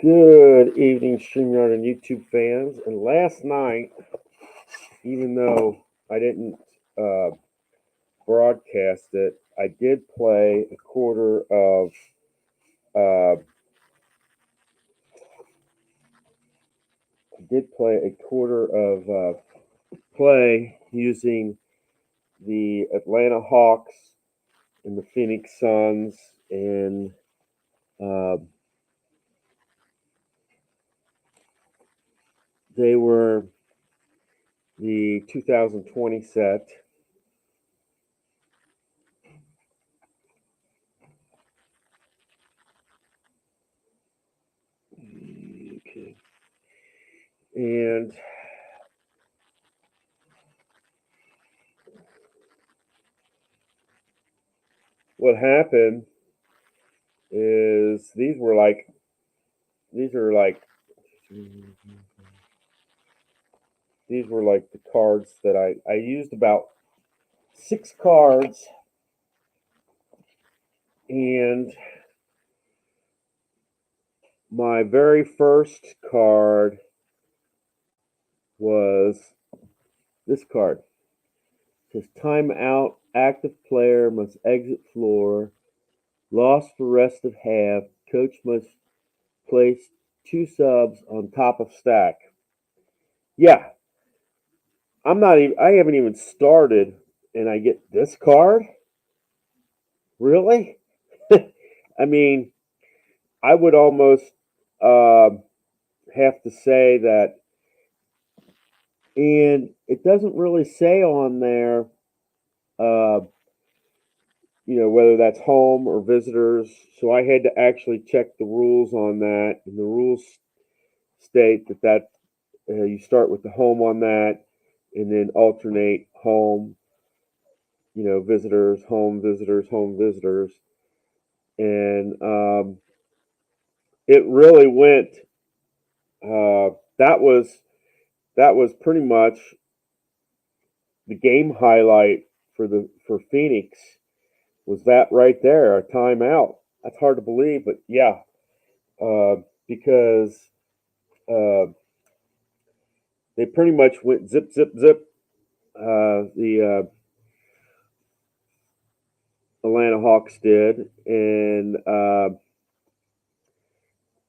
Good evening, StreamYard and YouTube fans. And last night, even though I didn't uh, broadcast it, I did play a quarter of uh, play using the Atlanta Hawks and the Phoenix Suns, and uh, they were the 2020 set. Okay. And what happened is these are like these were like the cards that I used about 6 cards, and my very first card was this card. It says timeout, active player must exit floor, lost for rest of half, coach must place 2 subs on top of stack. Yeah, I haven't even started and I get this card? Really? I mean, I would almost uh, have to say that, and it doesn't really say on there, uh, whether that's home or visitors. So I had to actually check the rules on that, and the rules state that you start with the home on that, and then alternate home, visitors, home, visitors, home, visitors, and it really went. Uh, that was that was pretty much the game highlight for Phoenix, was that right there, a timeout. That's hard to believe, but yeah, because uh, they pretty much went zip, zip, zip. The Atlanta Hawks did, and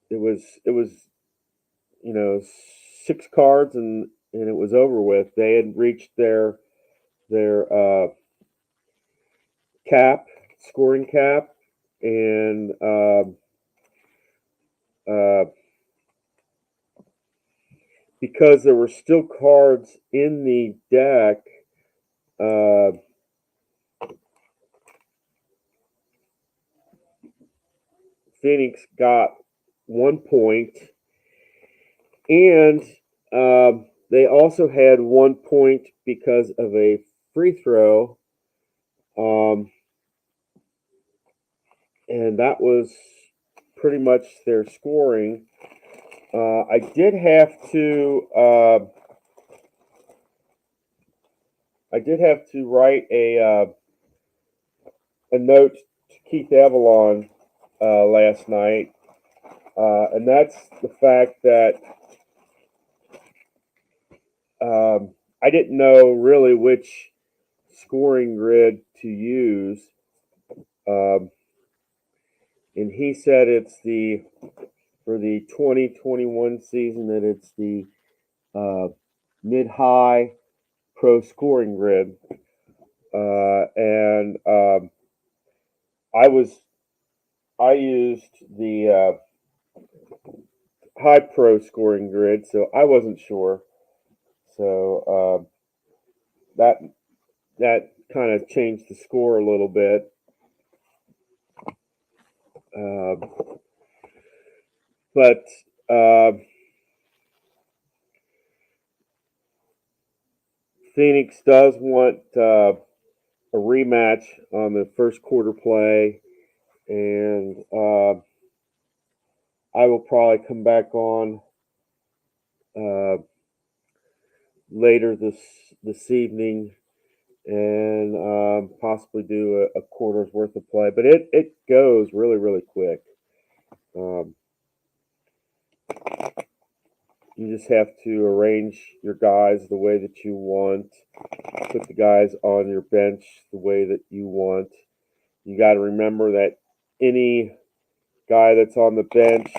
it was 6 cards, and it was over with. They had reached their cap, scoring cap, and uh, because there were still cards in the deck, uh, Phoenix got 1 point, and they also had 1 point because of a free throw, um, and that was pretty much their scoring. I did have to write a note to Keith Avalon last night, and that's the fact that I didn't know really which scoring grid to use, um, and he said it's for the 2021 season, that it's the mid-high pro scoring grid, and I used the high pro scoring grid, so I wasn't sure. So that kind of changed the score a little bit. Uh, but Phoenix does want a rematch on the first quarter play, and I will probably come back on uh, later this evening, and possibly do a quarter's worth of play. But it goes really, really quick. Um, You just have to arrange your guys the way that you want, put the guys on your bench the way that you want. You got to remember that any guy that's on the bench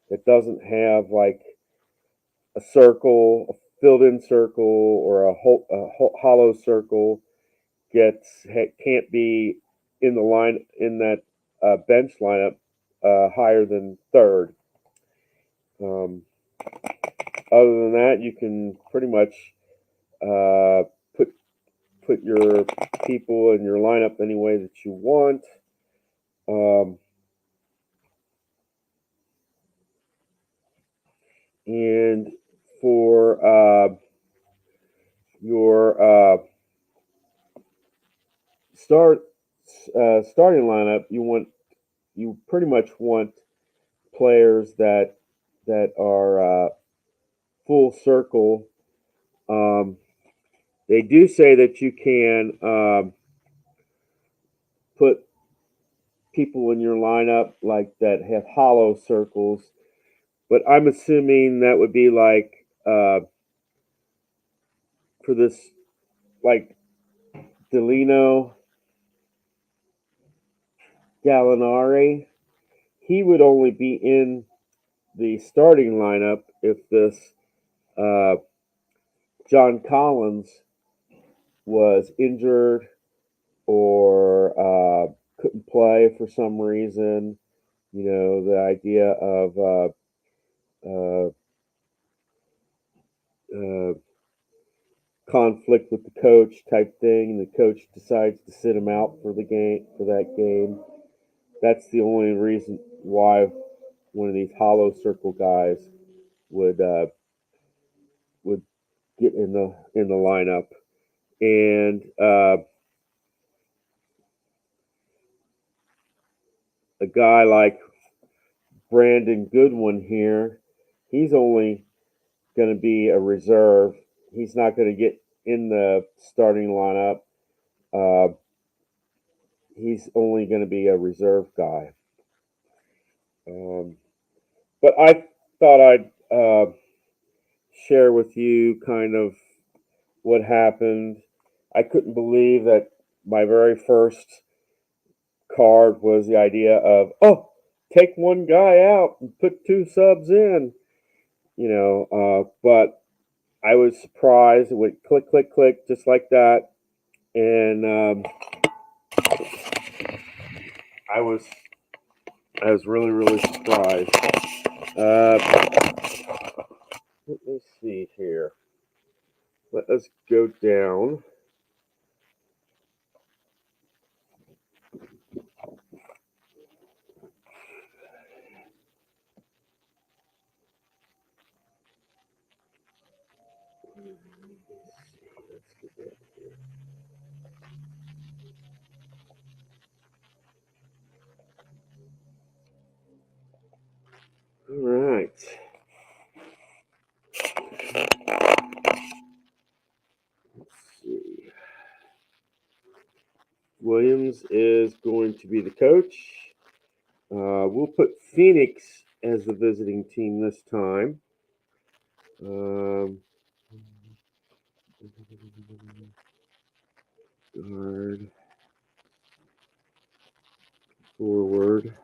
that doesn't have like a circle, a filled-in circle, or hollow circle can't be in the line in that bench lineup higher than third. Um, Other than that, you can pretty much uh, put put your people in your lineup any way that you want. Um, and for your start starting lineup, you pretty much want players that are full circle. Um, they do say that you can put people in your lineup like that have hollow circles, but I'm assuming that would be like for this like Delino Gallinari, he would only be in the starting lineup if this uh, John Collins was injured or couldn't play for some reason. You know, the idea of uh, uh, conflict with the coach type thing, and the coach decides to sit him out for the game for that game. That's the only reason why one of these hollow circle guys would would get in the lineup. And a guy like Brandon Goodwin here, he's only going to be a reserve. He's not going to get in the starting lineup. Uh, he's only going to be a reserve guy. But I thought I'd share with you kind of what happened. I couldn't believe that my very first card was the idea of, oh, take one guy out and put two subs in, but I was surprised. It went click, click, click, just like that. And I was I was really, really surprised. Uh, let me see here. Let us go down. All right. Let's see. Williams is going to be the coach. We'll put Phoenix as the visiting team this time. Guard, forward,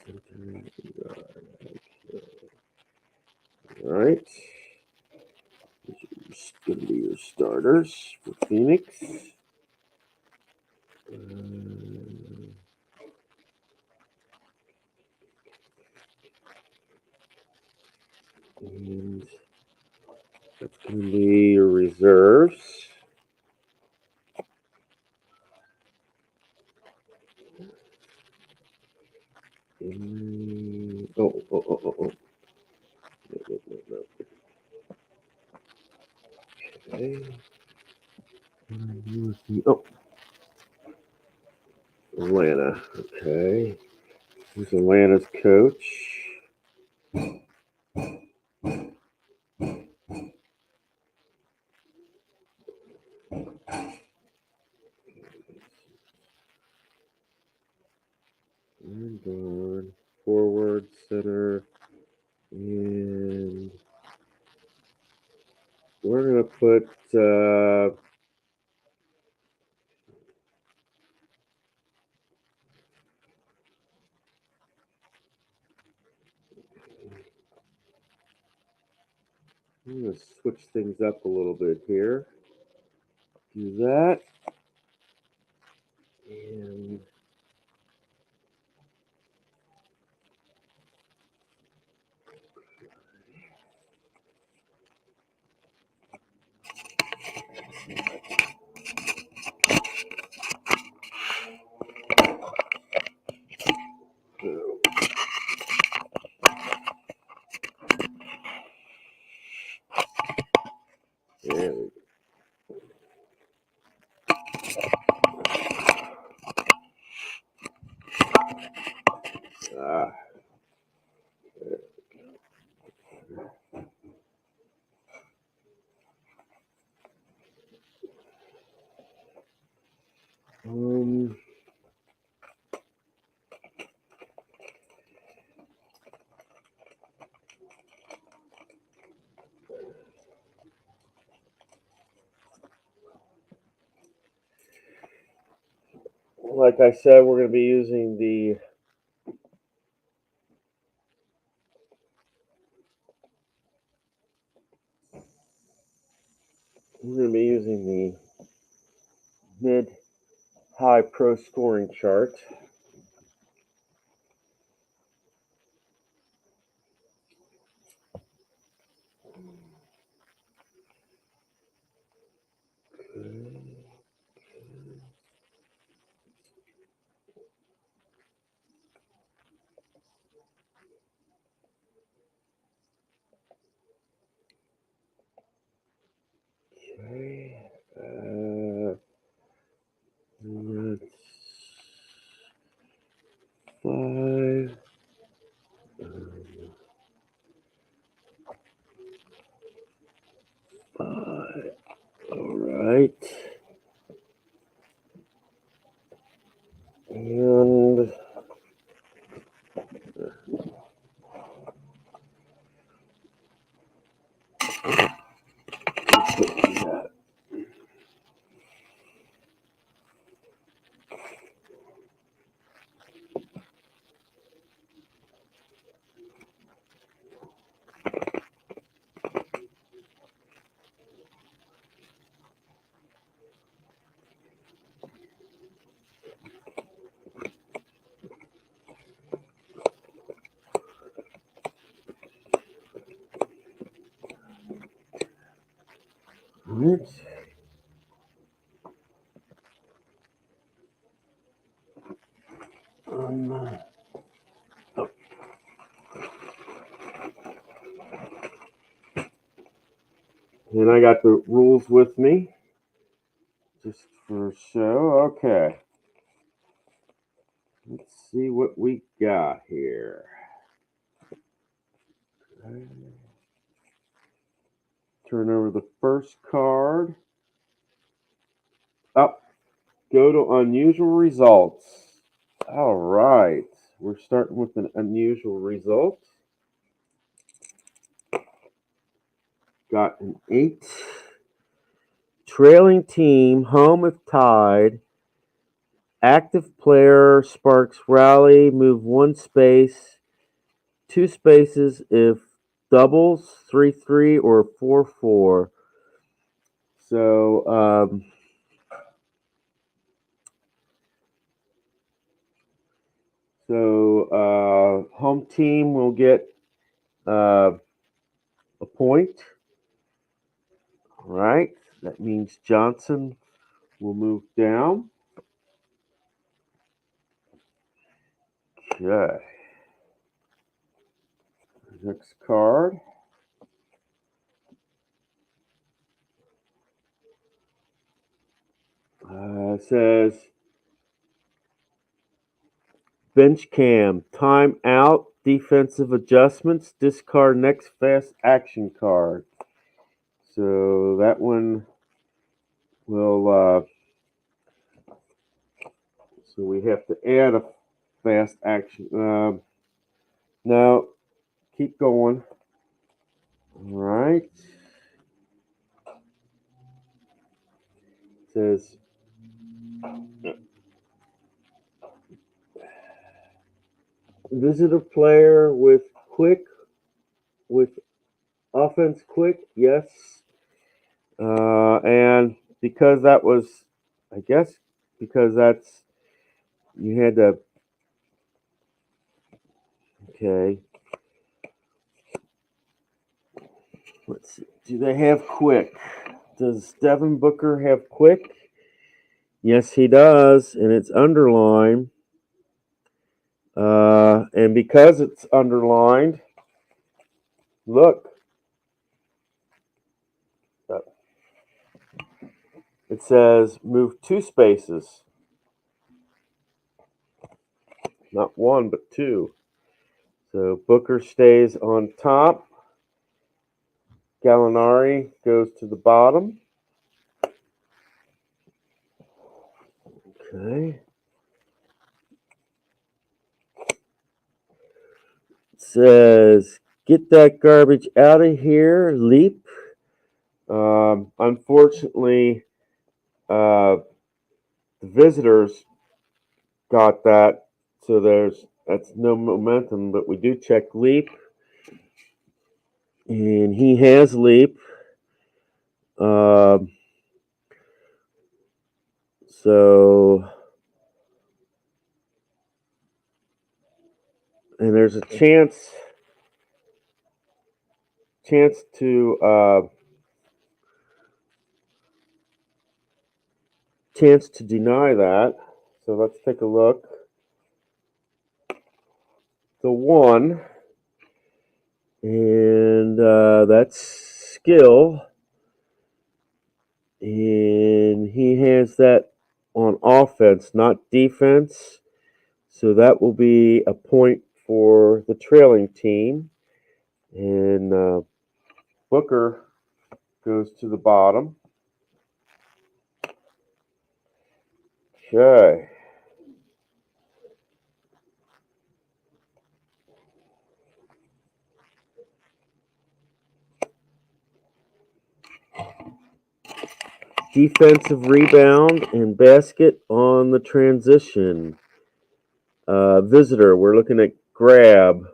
center, guard. Okay. All right. These are going to be your starters for Phoenix. And that's going to be your reserves. Oh. No. Okay. Oh, Atlanta. Okay. Who's Atlanta's coach? we're going to put I'm going to switch things up a little bit here. Do that. And there we go. Ah, um, like I said, we're going to be using the mid-high pro scoring chart. Okay. That's 5. All right. And that. Right. Oh, and I got the rules with me just for show. Okay. Let's see what we got here. Turn over the first card. Up. Go to unusual results. All right. We're starting with an unusual result. Got an 8. Trailing team, home if tied. Active player sparks rally, move 1 space, 2 spaces if doubles, 3-3, or 4-4. So, home team will get a point. All right. That means Johnson will move down. Okay. Next card. Says bench cam, time out, defensive adjustments, discard next fast action card. So that one will, so we have to add a fast action. Now, keep going. All right. says visitor player with offense quick, yes. And because that was, I guess, because that's you had to. Okay. Let's see. Do they have quick? Does Devin Booker have quick? Yes, he does, and it's underlined. And because it's underlined, look, it says move 2 spaces, not 1 but 2. So Booker stays on top. Gallinari goes to the bottom. Okay. It says get that garbage out of here, leap. Unfortunately, the visitors got that, so that's no momentum. But we do check leap, and he has leap. So, and there's a chance to deny that. So let's take a look. The 1, and that's skill, and he has that on offense, not defense. So that will be a point for the trailing team, and Booker goes to the bottom. Okay. Defensive rebound and basket on the transition. Visitor, we're looking at grab.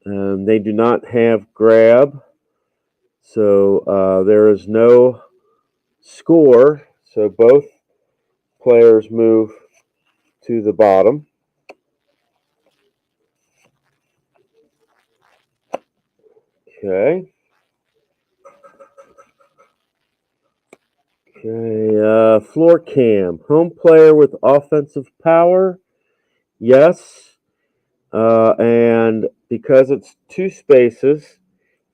They do not have grab, so there is no score. So both players move to the bottom. Okay. Okay. Floor cam. Home player with offensive power. Yes. And because it's 2 spaces,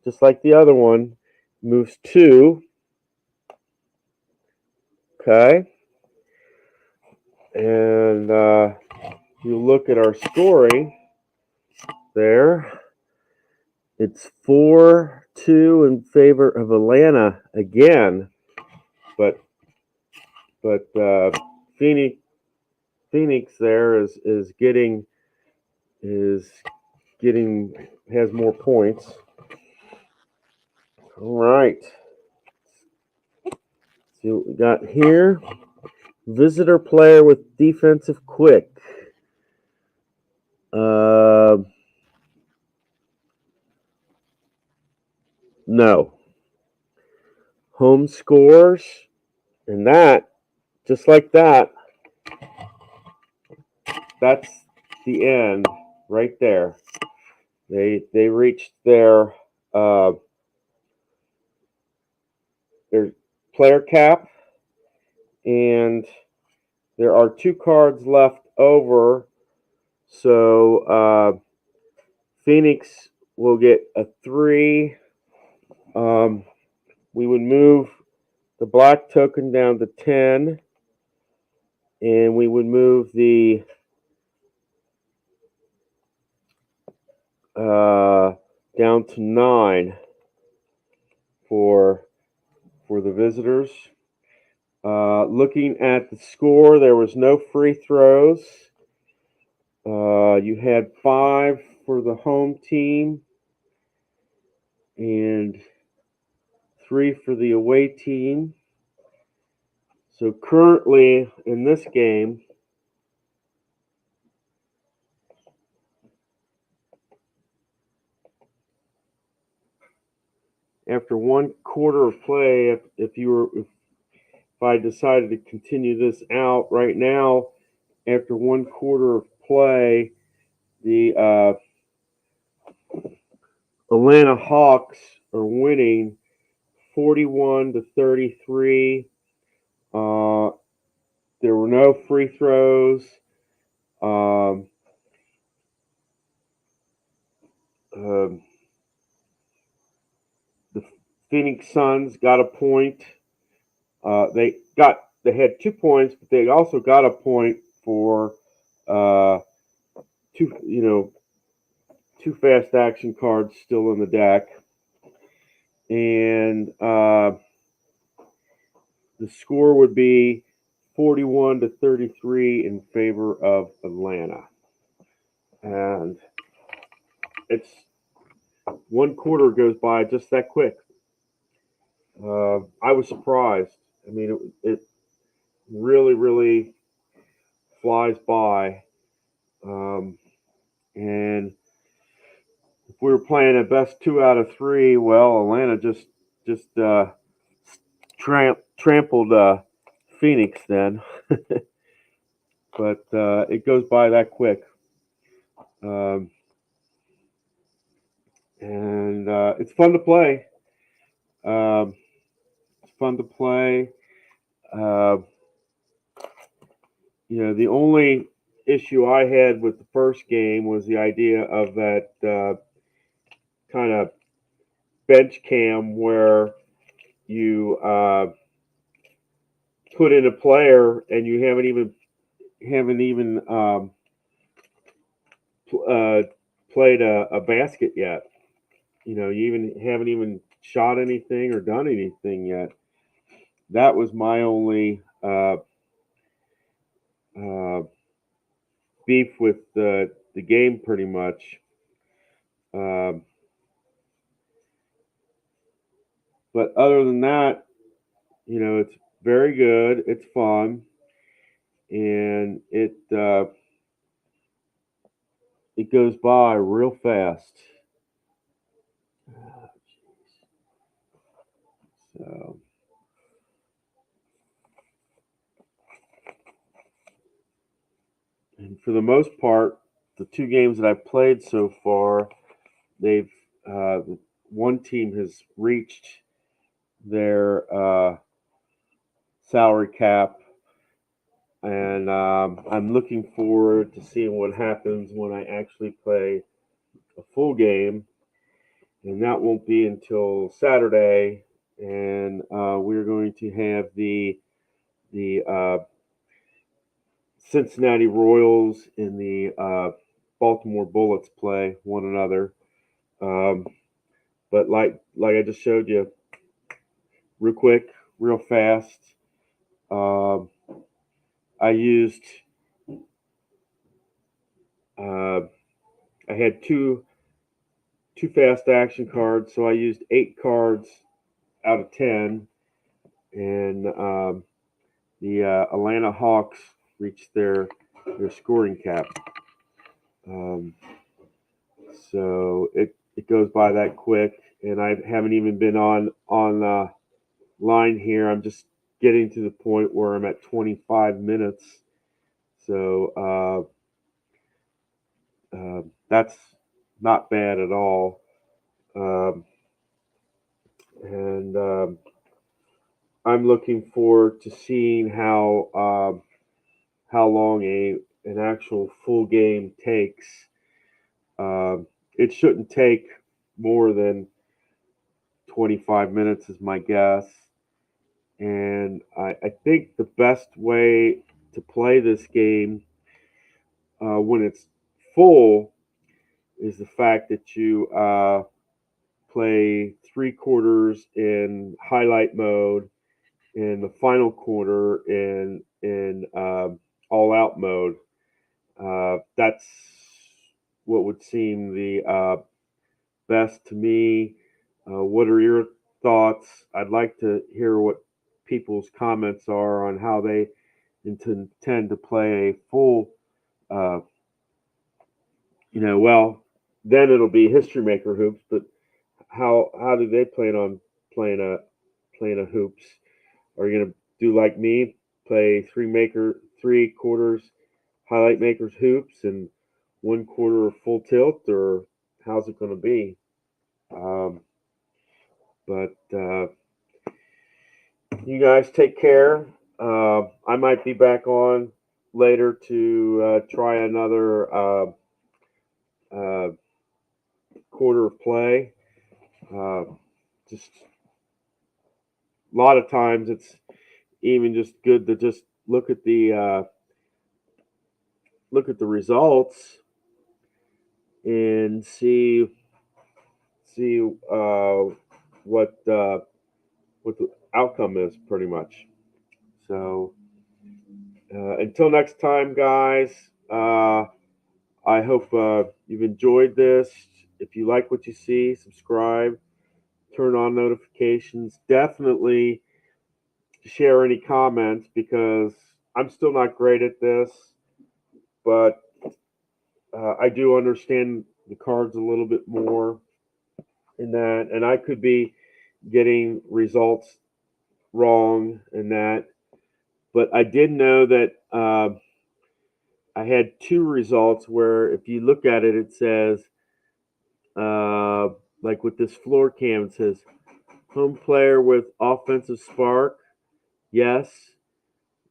just like the other one, moves 2. Okay. And you look at our scoring there. It's 4-2 in favor of Atlanta again, but Phoenix there is getting has more points. All right. See what we got here. Visitor player with defensive quick. No. Home scores, and that, just like that, that's the end right there. They reached their player cap, and there are 2 cards left over. So Phoenix will get a 3. We would move the black token down to 10, and we would move the down to 9 for the visitors. Looking at the score, there was no free throws. You had 5 for the home team and 3 for the away team. So currently in this game, after 1 quarter of play, if I decided to continue this out right now, after 1 quarter of play, the Atlanta Hawks are winning 41-33. There were no free throws. Um, um, the Phoenix Suns got a point. They had 2 points, but they also got a point for uh, two fast action cards still in the deck, and the score would be 41-33 in favor of Atlanta. And it's 1 quarter goes by just that quick. I was surprised. I mean, it really, really flies by. And if we were playing a best 2 out of 3, well, Atlanta just trampled Phoenix then. But it goes by that quick. Um, and it's fun to play. Um, it's fun to play. Uh, the only issue I had with the first game was the idea of that kind of bench cam where you put in a player and you haven't even played a basket yet. You haven't even shot anything or done anything yet. That was my only uh, beef with the game, pretty much. Um, but other than that, it's very good. It's fun, and it goes by real fast. So, and for the most part, the 2 games that I've played so far, they've one team has reached their salary cap, and I'm looking forward to seeing what happens when I actually play a full game, and that won't be until Saturday. And we're going to have the Cincinnati Royals and the Baltimore Bullets play one another. Um, but like I just showed you, real quick, real fast. Um, I used uh, I had two fast action cards, so I used 8 cards out of 10, and the Atlanta Hawks reached their scoring cap. Um, so it goes by that quick, and I haven't even been on line here. I'm just getting to the point where I'm at 25 minutes. So that's not bad at all. Um, and I'm looking forward to seeing how long an actual full game takes. It shouldn't take more than 25 minutes, is my guess. And I think the best way to play this game when it's full is the fact that you play 3 quarters in highlight mode and the final quarter in all out mode. That's what would seem the best to me. What are your thoughts? I'd like to hear what people's comments are on how they intend to play a full, uh, well, then it'll be history maker hoops. But how do they plan on playing a hoops? Are you gonna do like me, play three quarters highlight makers hoops and 1/4 full tilt, or how's it gonna be? Um, but you guys take care. I might be back on later to try another uh, quarter of play. Uh, just a lot of times it's even just good to just look at the results and see what what the outcome is pretty much. So until next time, guys. I hope you've enjoyed this. If you like what you see, subscribe, turn on notifications. Definitely share any comments because I'm still not great at this, but I do understand the cards a little bit more in that, and I could be getting results wrong in that. But I did know that I had two results where, if you look at it, it says, uh, like with this floor cam, it says home player with offensive spark, yes.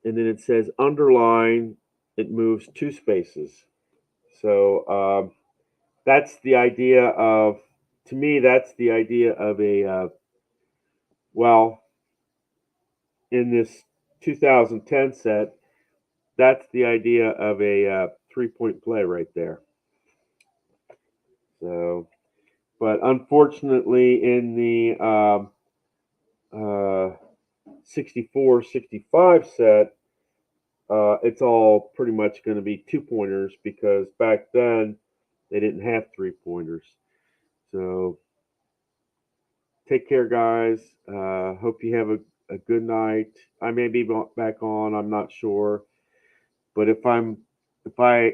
And then it says underline, it moves two spaces. So that's the idea of, to me, that's the idea of well, in this 2010 set, that's the idea of a 3-point play right there. So, but unfortunately, in the 64-65 set, it's all pretty much going to be 2-pointers because back then they didn't have 3-pointers. So, take care, guys. Hope you have a good night. I may be back on. I'm not sure, but if I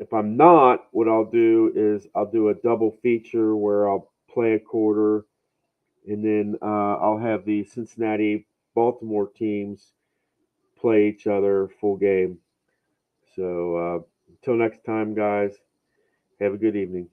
if I'm not, what I'll do is I'll do a double feature where I'll play a quarter, and then I'll have the Cincinnati Baltimore teams play each other full game. So until next time, guys, have a good evening.